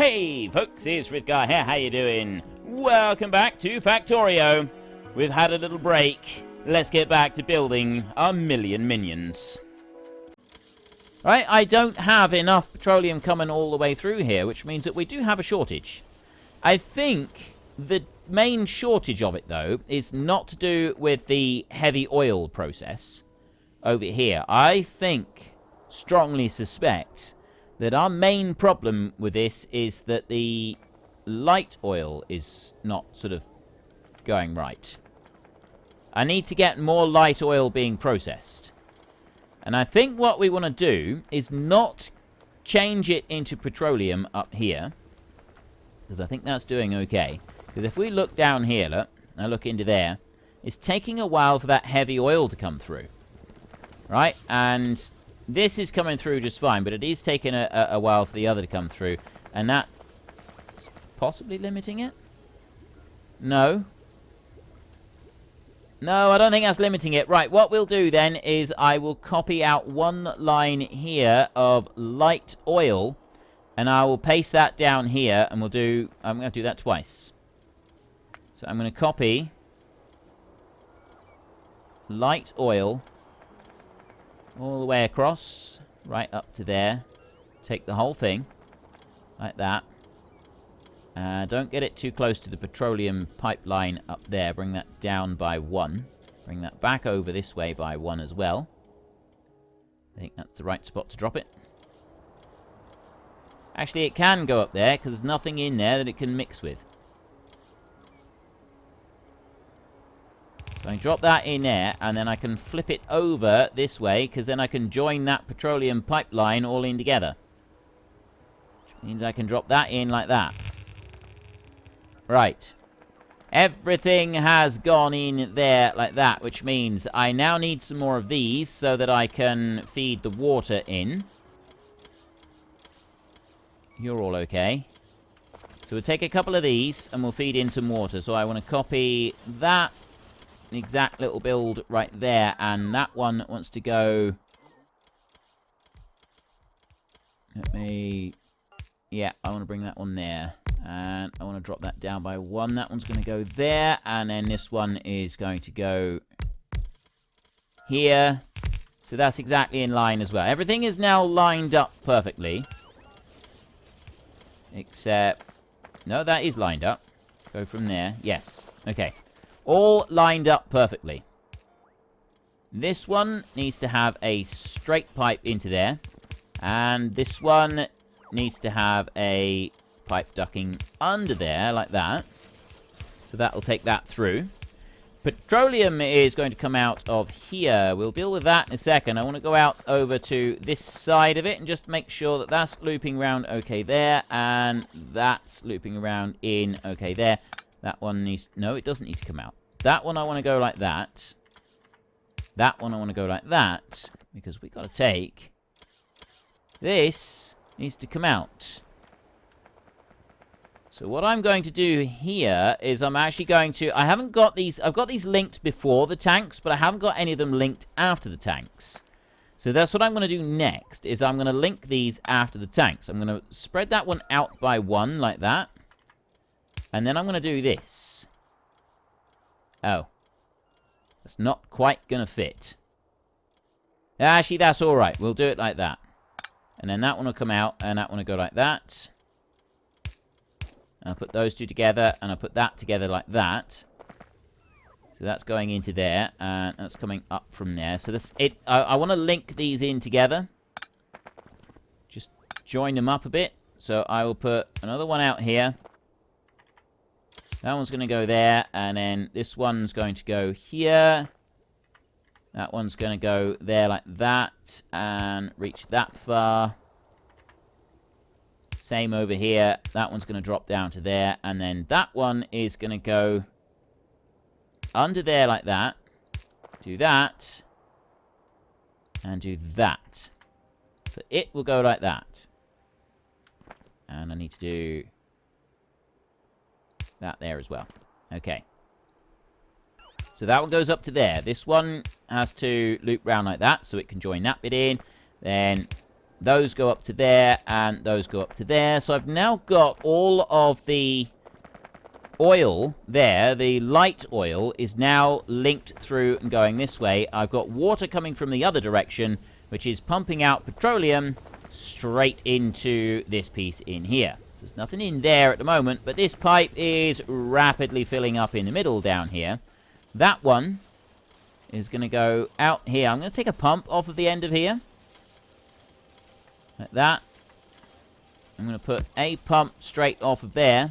Hey folks, it's Frithgar here, how you doing? Welcome back to Factorio. We've had a little break. Let's get back to building our million minions. Right, I don't have enough petroleum coming all the way through here, which means that we do have a shortage. I think the main shortage of it, though, is not to do with the heavy oil process over here. I strongly suspect that our main problem with this is that the light oil is not sort of going right. I need to get more light oil being processed. And I think what we want to do is not change it into petroleum up here, because I think that's doing okay. Because if we look down here, look, I look into there, it's taking a while for that heavy oil to come through. Right? And this is coming through just fine, but it is taking a while for the other to come through. And that's possibly limiting it? No. No, I don't think that's limiting it. Right, what we'll do then is I will copy out one line here of light oil, and I will paste that down here, and I'm going to do that twice. So I'm going to copy light oil all the way across, right up to there. Take the whole thing, like that. Don't get it too close to the petroleum pipeline up there. Bring that down by 1. Bring that back over this way by 1 as well. I think that's the right spot to drop it. Actually, it can go up there, because there's nothing in there that it can mix with. So I drop that in there, and then I can flip it over this way, because then I can join that petroleum pipeline all in together. Which means I can drop that in like that. Right. Everything has gone in there like that, which means I now need some more of these so that I can feed the water in. You're all okay. So we'll take a couple of these and we'll feed in some water. So I want to copy that exact little build right there, and that one wants to go. Yeah, I want to bring that one there. And I want to drop that down by 1. That one's going to go there. And then this one is going to go here. So that's exactly in line as well. Everything is now lined up perfectly. Except, no, that is lined up. Go from there. Yes. Okay. All lined up perfectly. This one needs to have a straight pipe into there. And this one needs to have a pipe ducking under there, like that. So that will take that through. Petroleum is going to come out of here. We'll deal with that in a second. I want to go out over to this side of it and just make sure that that's looping around okay there. And that's looping around in okay there. That one needs... No, it doesn't need to come out. That one I want to go like that. That one I want to go like that. Because we've got to take... This needs to come out. So what I'm going to do here is I'm actually going to... I haven't got these... I've got these linked before the tanks, but I haven't got any of them linked after the tanks. So that's what I'm going to do next, is I'm going to link these after the tanks. I'm going to spread that one out by 1, like that. And then I'm going to do this. Oh. That's not quite going to fit. Actually, that's alright. We'll do it like that. And then that one will come out, and that one will go like that. And I'll put those two together, and I'll put that together like that. So that's going into there, and that's coming up from there. So this, I want to link these in together. Just join them up a bit. So I will put another one out here. That one's going to go there, and then this one's going to go here. That one's going to go there like that, and reach that far. Same over here. That one's going to drop down to there. And then that one is going to go under there like that. Do that. And do that. So it will go like that. And I need to do that there as well. Okay. So that one goes up to there. This one has to loop round like that, so it can join that bit in. Then those go up to there, and those go up to there. So I've now got all of the oil there. The light oil is now linked through and going this way. I've got water coming from the other direction, which is pumping out petroleum straight into this piece in here. So there's nothing in there at the moment, but this pipe is rapidly filling up in the middle down here. That one is going to go out here. I'm going to take a pump off of the end of here. Like that. I'm going to put a pump straight off of there.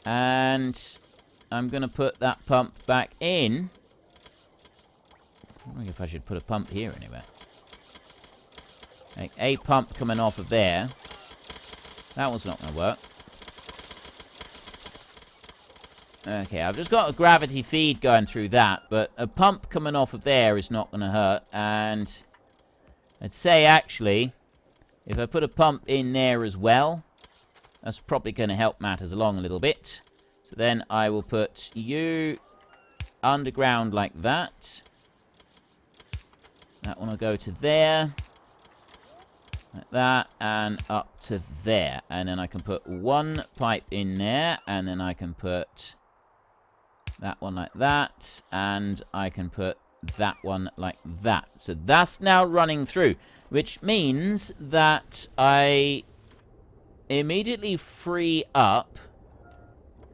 And I'm going to put that pump back in. I don't know if I should put a pump here anywhere. Like a pump coming off of there. That one's not going to work. Okay, I've just got a gravity feed going through that, but a pump coming off of there is not going to hurt. And I'd say, actually, if I put a pump in there as well, that's probably going to help matters along a little bit. So then I will put you underground like that. That one will go to there. Like that, and up to there. And then I can put one pipe in there, and then I can put that one like that, and I can put that one like that. So that's now running through, which means that I immediately free up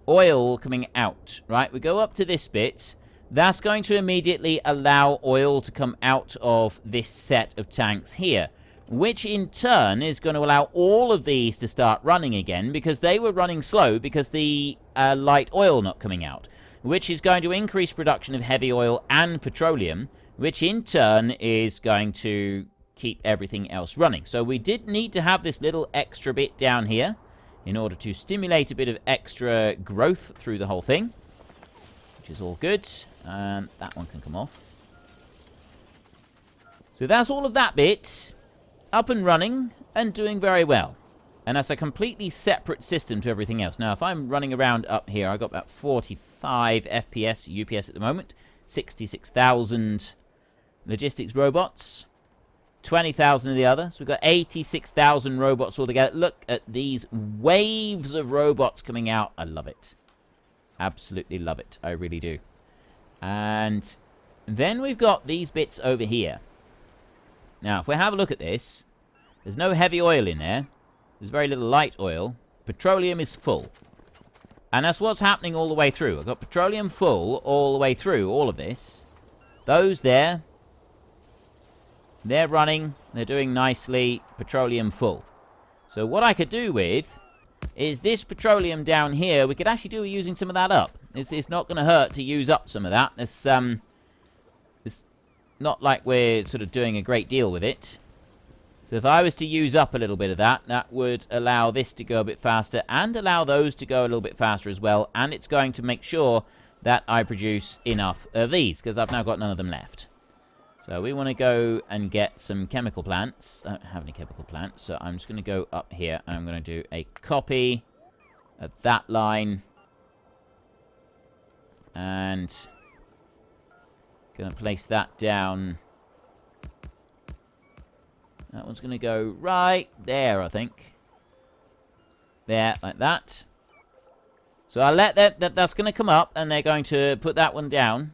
oil coming out, right? We go up to this bit. That's going to immediately allow oil to come out of this set of tanks here, which in turn is going to allow all of these to start running again, because they were running slow because the light oil not coming out, which is going to increase production of heavy oil and petroleum, which in turn is going to keep everything else running. So we did need to have this little extra bit down here in order to stimulate a bit of extra growth through the whole thing, which is all good. That one can come off. So that's all of that bit up and running and doing very well. And that's a completely separate system to everything else. Now, if I'm running around up here, I've got about 45 FPS, UPS at the moment, 66,000 logistics robots, 20,000 of the other. So we've got 86,000 robots altogether. Look at these waves of robots coming out. I love it. Absolutely love it. I really do. And then we've got these bits over here. Now, if we have a look at this, there's no heavy oil in there. There's very little light oil. Petroleum is full. And that's what's happening all the way through. I've got petroleum full all the way through all of this. Those there, they're running. They're doing nicely. Petroleum full. So what I could do with is this petroleum down here, we could actually do using some of that up. It's not going to hurt to use up some of that. It's not like we're sort of doing a great deal with it. So if I was to use up a little bit of that, that would allow this to go a bit faster and allow those to go a little bit faster as well. And it's going to make sure that I produce enough of these, because I've now got none of them left. So we want to go and get some chemical plants. I don't have any chemical plants, so I'm just going to go up here and I'm going to do a copy of that line. And going to place that down. That one's going to go right there, I think. There, like that. So I'll let that's going to come up, and they're going to put that one down.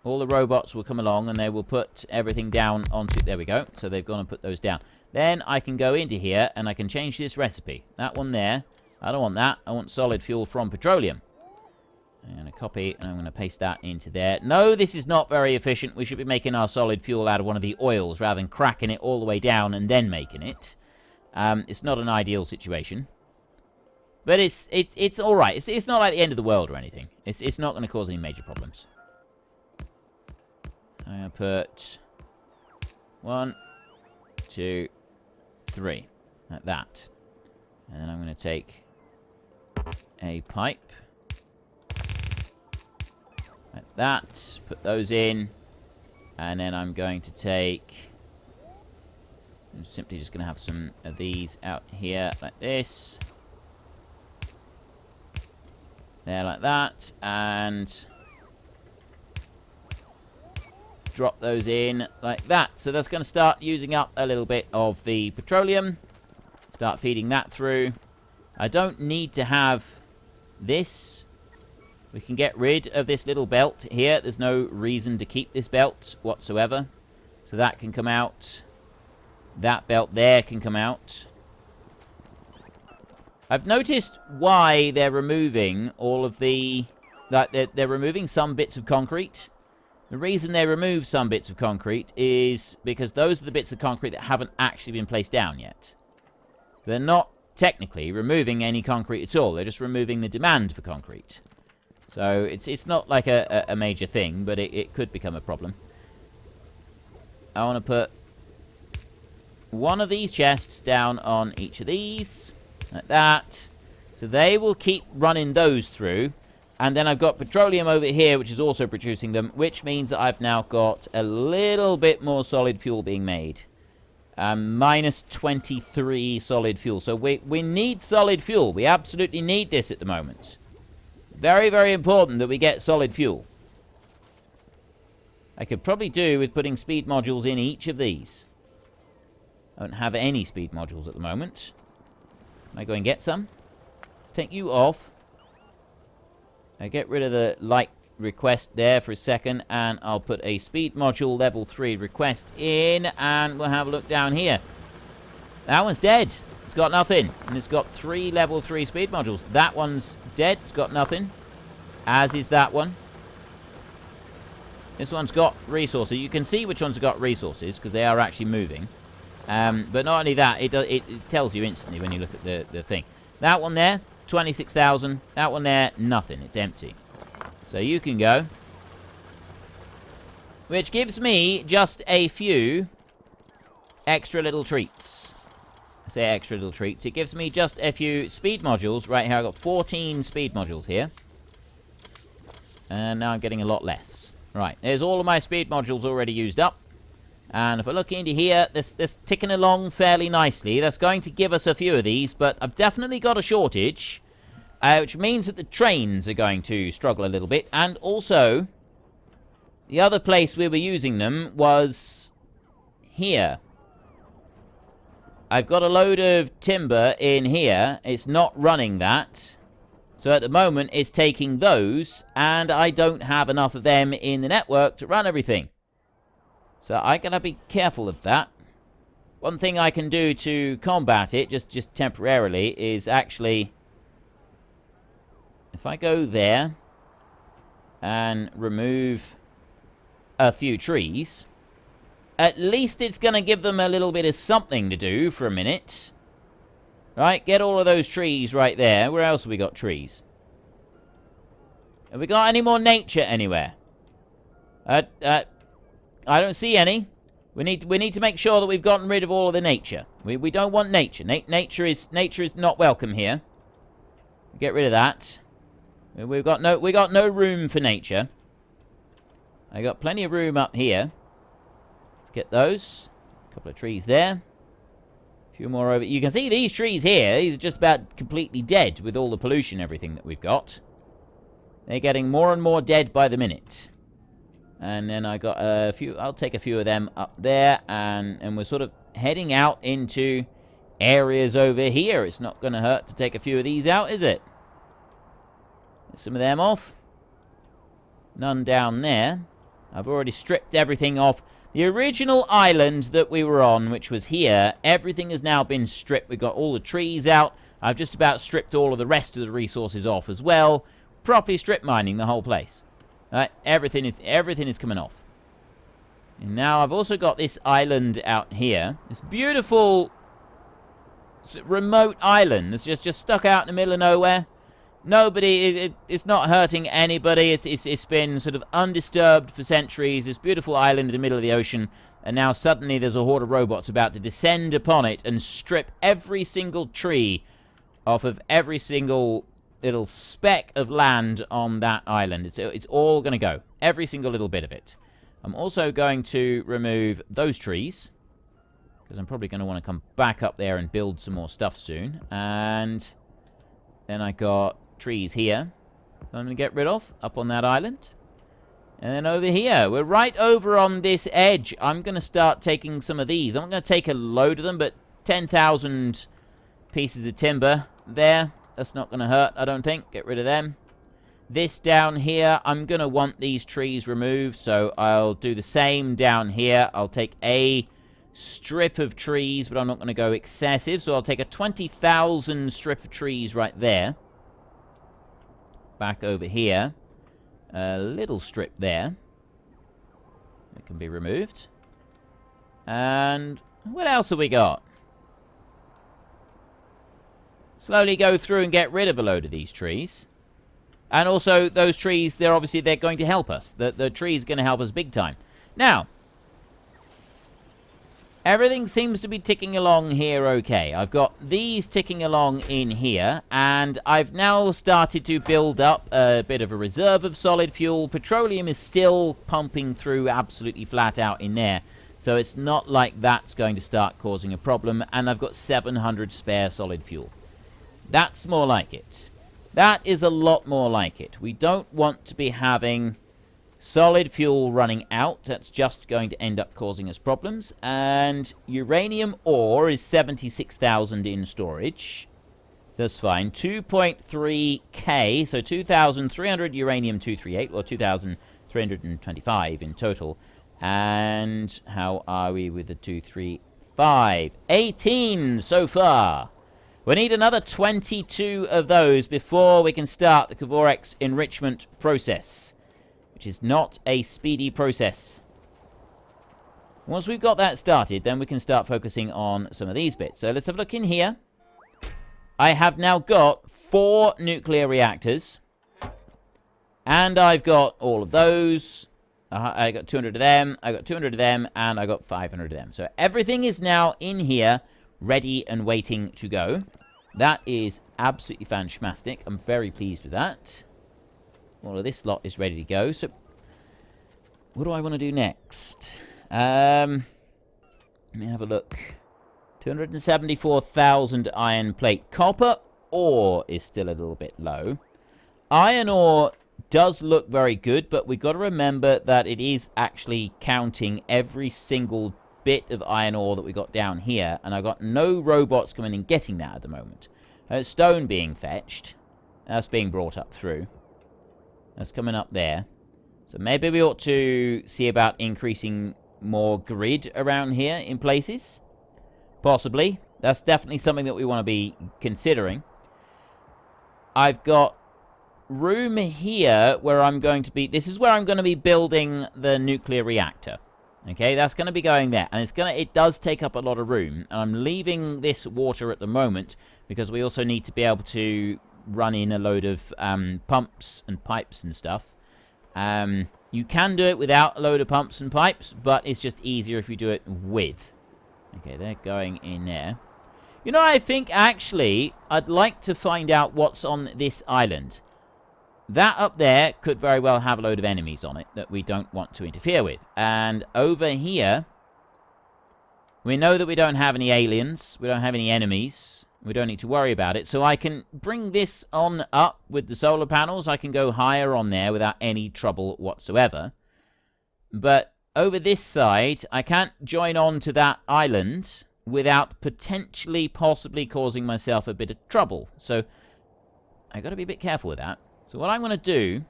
All the robots will come along, and they will put everything down onto... There we go. So they've gone and put those down. Then I can go into here, and I can change this recipe. That one there. I don't want that. I want solid fuel from petroleum. I'm going to copy, and I'm going to paste that into there. No, this is not very efficient. We should be making our solid fuel out of one of the oils rather than cracking it all the way down and then making it. It's not an ideal situation. But it's all right. It's not like the end of the world or anything. It's not going to cause any major problems. I'm going to put 1, 2, 3. Like that. And then I'm going to take a pipe. Like that. Put those in. And then I'm going to take... I'm simply just going to have some of these out here like this. There like that. And... drop those in like that. So that's going to start using up a little bit of the petroleum. Start feeding that through. I don't need to have this. We can get rid of this little belt here. There's no reason to keep this belt whatsoever. So that can come out. That belt there can come out. I've noticed why they're removing all of the... They're removing some bits of concrete. The reason they remove some bits of concrete is because those are the bits of concrete that haven't actually been placed down yet. They're not technically removing any concrete at all. They're just removing the demand for concrete. So it's not like a major thing, but it could become a problem. I want to put one of these chests down on each of these. Like that. So they will keep running those through. And then I've got petroleum over here, which is also producing them, which means that I've now got a little bit more solid fuel being made. Minus 23 solid fuel. So we need solid fuel. We absolutely need this at the moment. Very, very important that we get solid fuel. I could probably do with putting speed modules in each of these. I don't have any speed modules at the moment. I go and get some. Let's take you off. I get rid of the light request there for a second, and I'll put a speed module level 3 request in, and we'll have a look down here. That one's dead. It's got nothing, and it's got 3 level 3 speed modules. That one's dead. It's got nothing, as is that one. This one's got resources. You can see which one's got resources because they are actually moving. But not only that, it tells you instantly when you look at the thing. That one there, 26,000. That one there, nothing. It's empty. So you can go. Which gives me just a few extra little treats. I say extra little treats. It gives me just a few speed modules. Right here, I've got 14 speed modules here. And now I'm getting a lot less. Right, there's all of my speed modules already used up. And if I look into here, this ticking along fairly nicely. That's going to give us a few of these, but I've definitely got a shortage, which means that the trains are going to struggle a little bit. And also, the other place we were using them was here. I've got a load of timber in here. It's not running that. So at the moment, it's taking those, and I don't have enough of them in the network to run everything. So I gotta be careful of that. One thing I can do to combat it, just temporarily, is actually... If I go there and remove a few trees, at least it's gonna give them a little bit of something to do for a minute. Right, get all of those trees right there. Where else have we got trees? Have we got any more nature anywhere? I don't see any. We need to make sure that we've gotten rid of all of the nature. We don't want nature. Nature is not welcome here. Get rid of that. We got no room for nature. I got plenty of room up here. Let's get those. A couple of trees there. A few more over. You can see these trees here. These are just about completely dead with all the pollution and everything that we've got. They're getting more and more dead by the minute. And then I got a few... I'll take a few of them up there. And we're sort of heading out into areas over here. It's not going to hurt to take a few of these out, is it? Get some of them off. None down there. I've already stripped everything off. The original island that we were on, which was here, everything has now been stripped. We've got all the trees out. I've just about stripped all of the rest of the resources off as well. Properly strip mining the whole place. Right, everything is coming off. And now I've also got this island out here. This beautiful remote island that's just stuck out in the middle of nowhere. Nobody, it's not hurting anybody. It's been sort of undisturbed for centuries. This beautiful island in the middle of the ocean. And now suddenly there's a horde of robots about to descend upon it and strip every single tree off of every single little speck of land on that island. It's all going to go. Every single little bit of it. I'm also going to remove those trees, because I'm probably going to want to come back up there and build some more stuff soon. And then I got trees here that I'm going to get rid of up on that island. And then over here, we're right over on this edge. I'm going to start taking some of these. I'm not going to take a load of them, but 10,000 pieces of timber there. That's not going to hurt, I don't think. Get rid of them. This down here, I'm going to want these trees removed, so I'll do the same down here. I'll take a strip of trees, but I'm not going to go excessive, so I'll take a 20,000 strip of trees right there. Back over here. A little strip there. It can be removed. And what else have we got? Slowly go through and get rid of a load of these trees. And also, those trees, they're going to help us. The trees are going to help us big time. Now, everything seems to be ticking along here okay. I've got these ticking along in here, and I've now started to build up a bit of a reserve of solid fuel. Petroleum is still pumping through absolutely flat out in there, so it's not like that's going to start causing a problem, and I've got 700 spare solid fuel. That's more like it. That is a lot more like it. We don't want to be having solid fuel running out. That's just going to end up causing us problems. And uranium ore is 76,000 in storage. So that's fine. 2.3k, so 2,300 uranium-238, or 2,325 in total. And how are we with the 235? 18 so far. We need another 22 of those before we can start the Kvorex enrichment process, which is not a speedy process. Once we've got that started, then we can start focusing on some of these bits. So let's have a look in here. I have now got 4 nuclear reactors, and I've got all of those. I got 200 of them, I got 200 of them, and I got 500 of them. So everything is now in here, ready and waiting to go. That is absolutely fantastic. I'm very pleased with that. All of this lot is ready to go. So, what do I want to do next? Let me have a look. 274,000 iron plate. Copper ore is still a little bit low. Iron ore does look very good, but we've got to remember that it is actually counting every single bit of iron ore that we got down here, and I've got no robots coming and getting that at the moment. Stone being fetched. That's being brought up through. That's coming up there. So maybe we ought to see about increasing more grid around here in places. Possibly. That's definitely something that we want to be considering. I've got room here where I'm going to be... This is where I'm going to be building the nuclear reactor. Okay, that's going to be going there. And it does take up a lot of room. And I'm leaving this water at the moment because we also need to be able to run in a load of pumps and pipes and stuff. You can do it without a load of pumps and pipes, but it's just easier if you do it with. Okay, they're going in there. You know, I think actually I'd like to find out what's on this island. That up there could very well have a load of enemies on it that we don't want to interfere with. And over here, we know that we don't have any aliens. We don't have any enemies. We don't need to worry about it. So I can bring this on up with the solar panels. I can go higher on there without any trouble whatsoever. But over this side, I can't join on to that island without potentially, possibly causing myself a bit of trouble. So I got to be a bit careful with that. So what I'm going to do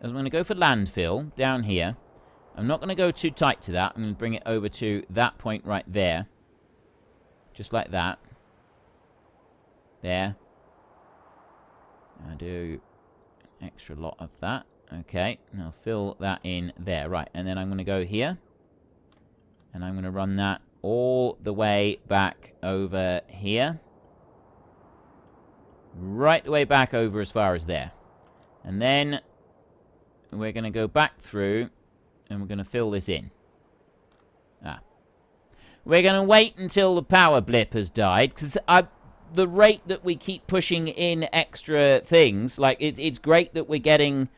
is I'm going to go for landfill down here. I'm not going to go too tight to that. I'm going to bring it over to that point right there. Just like that. There. I'll do an extra lot of that. Okay. And I'll fill that in there. Right. And then I'm going to go here. And I'm going to run that all the way back over here. Right the way back over as far as there. And then we're going to go back through and we're going to fill this in. We're going to wait until the power blip has died, because the rate that we keep pushing in extra things, like it's great that we're getting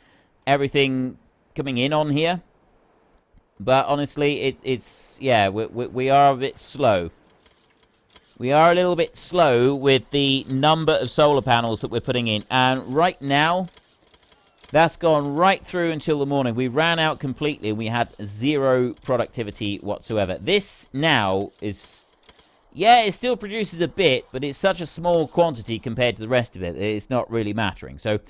everything coming in on here. But honestly, yeah, we are a bit slow. We are a little bit slow with the number of solar panels that we're putting in. And right now, That's gone right through until the morning. We ran out completely and we had zero productivity whatsoever. This now is... Yeah, it still produces a bit, but it's such a small quantity compared to the rest of it. It's not really mattering. So,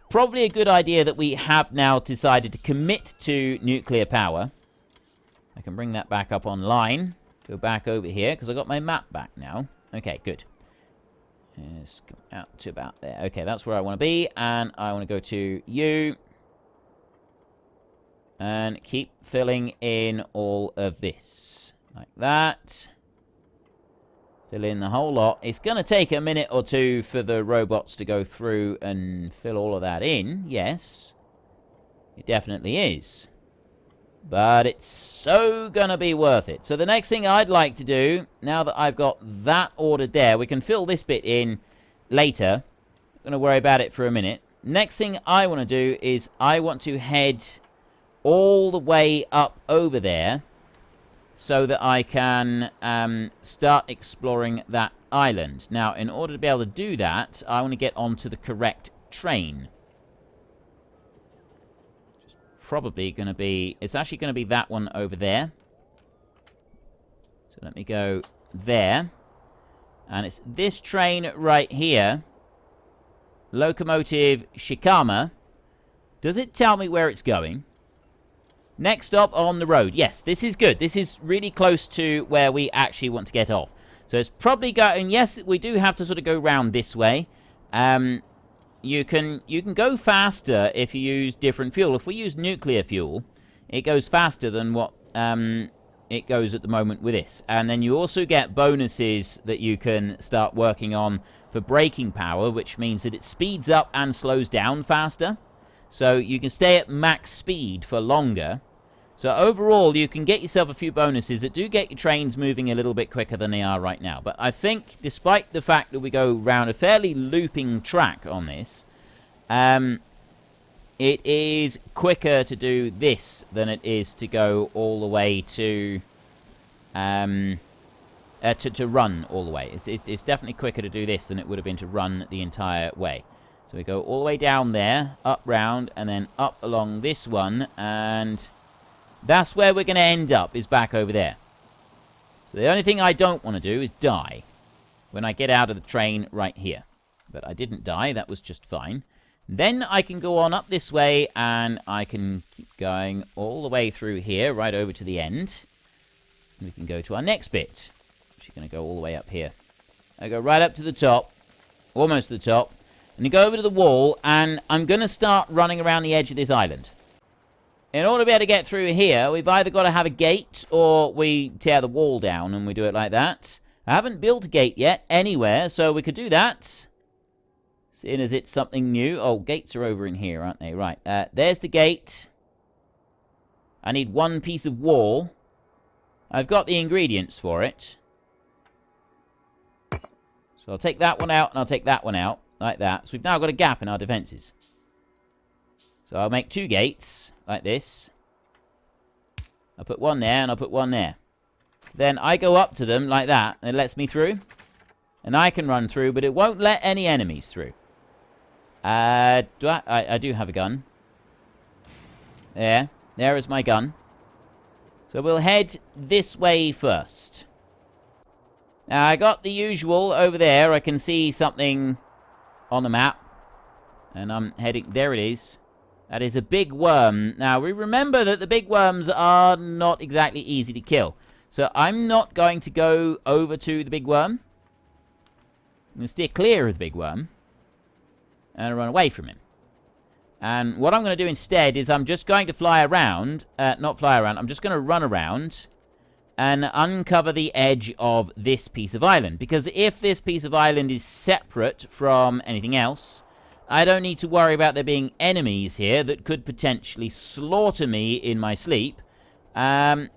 probably a good idea that we have now decided to commit to nuclear power. I can bring that back up online. Go back over here, because I got my map back now. Okay, good. Let's go out to about there. Okay, that's where I want to be. And I want to go to you. And keep filling in all of this. Like that. Fill in the whole lot. It's going to take a minute or two for the robots to go through and fill all of that in. Yes. It definitely is. But it's so going to be worth it. So the next thing I'd like to do, now that I've got that ordered there, we can fill this bit in later. Not going to worry about it for a minute. Next thing I want to do is I want to head all the way up over there so that I can start exploring that island. Now, in order to be able to do that, I want to get onto the correct train. Probably going to be... It's actually going to be that one over there. So let me go there. And it's this train right here. Locomotive Shikama. Does it tell me where it's going? Next stop on the road. Yes, this is good. This is really close to where we actually want to get off. So it's probably going... Yes, we do have to sort of go round this way. You can go faster if you use different fuel. If we use nuclear fuel, it goes faster than what it goes at the moment with this. And then you also get bonuses that you can start working on for braking power, which means that it speeds up and slows down faster. So you can stay at max speed for longer. So overall, you can get yourself a few bonuses that do get your trains moving a little bit quicker than they are right now. But I think, despite the fact that we go round a fairly looping track on this, it is quicker to do this than it is to go all the way to run all the way. It's definitely quicker to do this than it would have been to run the entire way. So we go all the way down there, up round, and then up along this one, and... That's where we're going to end up, is back over there. So the only thing I don't want to do is die when I get out of the train right here. But I didn't die, that was just fine. Then I can go on up this way, and I can keep going all the way through here, right over to the end. And we can go to our next bit, which is going to go all the way up here. I go right up to the top, almost to the top, and you go over to the wall, and I'm going to start running around the edge of this island. In order to be able to get through here, we've either got to have a gate or we tear the wall down and we do it like that. I haven't built a gate yet anywhere, so we could do that. Seeing as it's something new. Oh, gates are over in here, aren't they? Right, there's the gate. I need one piece of wall. I've got the ingredients for it. So I'll take that one out and I'll take that one out, like that. So we've now got a gap in our defenses. So I'll make two gates, like this. I'll put one there, and I'll put one there. So then I go up to them, like that, and it lets me through. And I can run through, but it won't let any enemies through. I do have a gun. There is my gun. So we'll head this way first. Now, I got the usual over there. I can see something on the map. And I'm heading... There it is. That is a big worm. Now, we remember that the big worms are not exactly easy to kill. So I'm not going to go over to the big worm. I'm going to steer clear of the big worm. And run away from him. And what I'm going to do instead is I'm just going to fly around. Not fly around. I'm just going to run around. And uncover the edge of this piece of island. Because if this piece of island is separate from anything else... I don't need to worry about there being enemies here that could potentially slaughter me in my sleep. And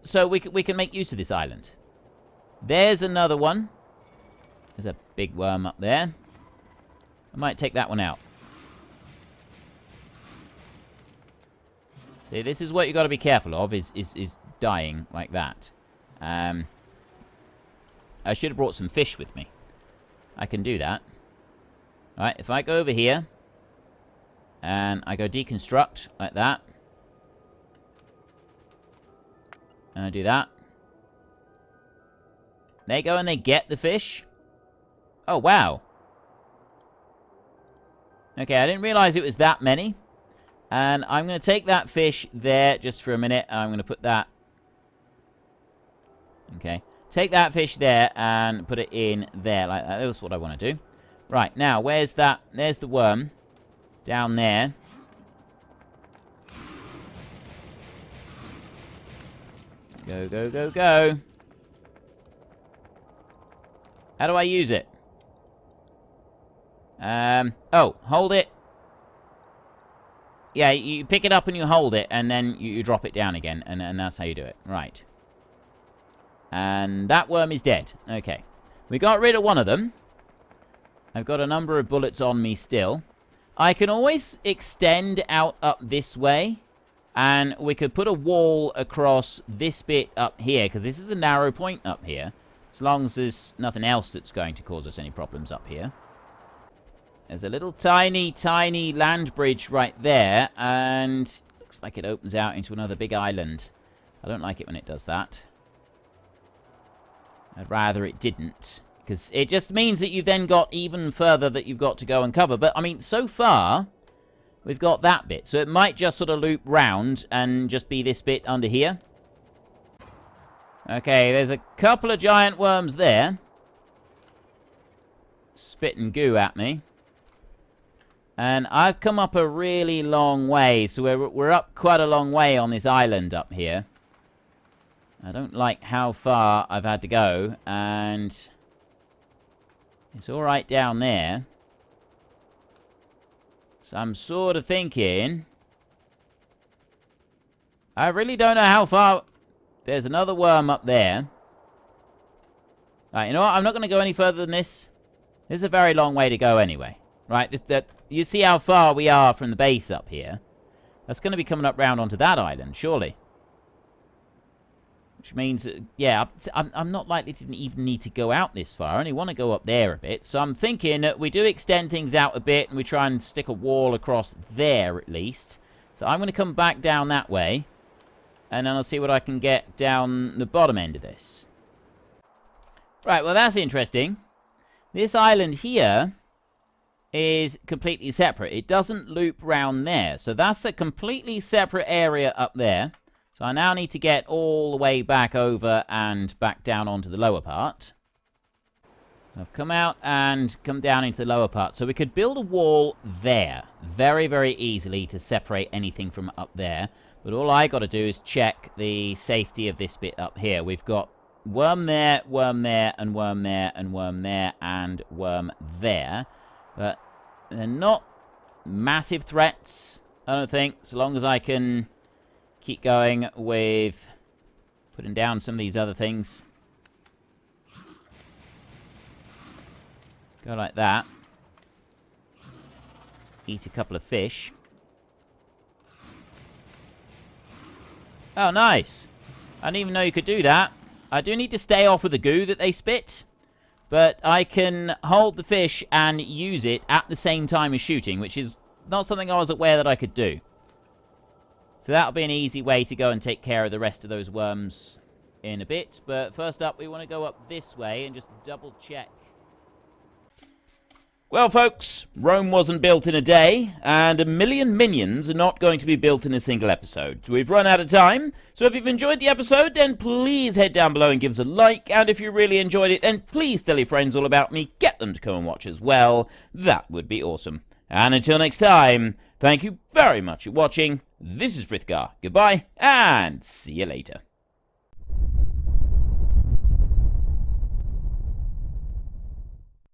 so we can make use of this island. There's another one. There's a big worm up there. I might take that one out. See, this is what you got to be careful of, is dying like that. I should have brought some fish with me. I can do that. Alright, if I go over here, And I go deconstruct, like that. And I do that. They go and they get the fish. Oh, wow. Okay, I didn't realize it was that many. And I'm going to take that fish there just for a minute. I'm going to put that... Okay. Take that fish there and put it in there like that. That's what I want to do. Right, now, where's that? There's the worm. Down there. Go, go, go, go. How do I use it? Oh, hold it. Yeah, you pick it up and you hold it, and then you drop it down again, and that's how you do it. Right. And that worm is dead. Okay. We got rid of one of them. I've got a number of bullets on me still. I can always extend out up this way, and we could put a wall across this bit up here, because this is a narrow point up here, as long as there's nothing else that's going to cause us any problems up here. There's a little tiny, tiny land bridge right there, and looks like it opens out into another big island. I don't like it when it does that. I'd rather it didn't, because it just means that you've then got even further that you've got to go and cover. But, I mean, so far, we've got that bit. So it might just sort of loop round and just be this bit under here. Okay, there's a couple of giant worms there. Spitting goo at me. And I've come up a really long way, so we're up quite a long way on this island up here. I don't like how far I've had to go, and it's alright down there. So I'm sort of thinking... I really don't know how far... There's another worm up there. Alright, you know what? I'm not going to go any further than this. This is a very long way to go anyway. Right, you see how far we are from the base up here. That's going to be coming up round onto that island, surely. Which means, yeah, I'm not likely to even need to go out this far. I only want to go up there a bit. So I'm thinking that we do extend things out a bit, and we try and stick a wall across there at least. So I'm going to come back down that way. And then I'll see what I can get down the bottom end of this. Right, well, that's interesting. This island here is completely separate. It doesn't loop round there. So that's a completely separate area up there. So I now need to get all the way back over and back down onto the lower part. I've come out and come down into the lower part. So we could build a wall there very, very easily to separate anything from up there. But all I got to do is check the safety of this bit up here. We've got worm there, and worm there, and worm there, and worm there. But they're not massive threats, I don't think, so long as I can keep going with putting down some of these other things. Go like that. Eat a couple of fish. Oh, nice. I didn't even know you could do that. I do need to stay off of the goo that they spit. But I can hold the fish and use it at the same time as shooting, which is not something I was aware that I could do. So that'll be an easy way to go and take care of the rest of those worms in a bit. But first up, we want to go up this way and just double check. Well, folks, Rome wasn't built in a day, and 1 million minions are not going to be built in a single episode. So we've run out of time, so if you've enjoyed the episode, then please head down below and give us a like, and if you really enjoyed it, then please tell your friends all about me, get them to come and watch as well. That would be awesome. And until next time, thank you very much for watching. This is Frithgar. Goodbye, and see you later.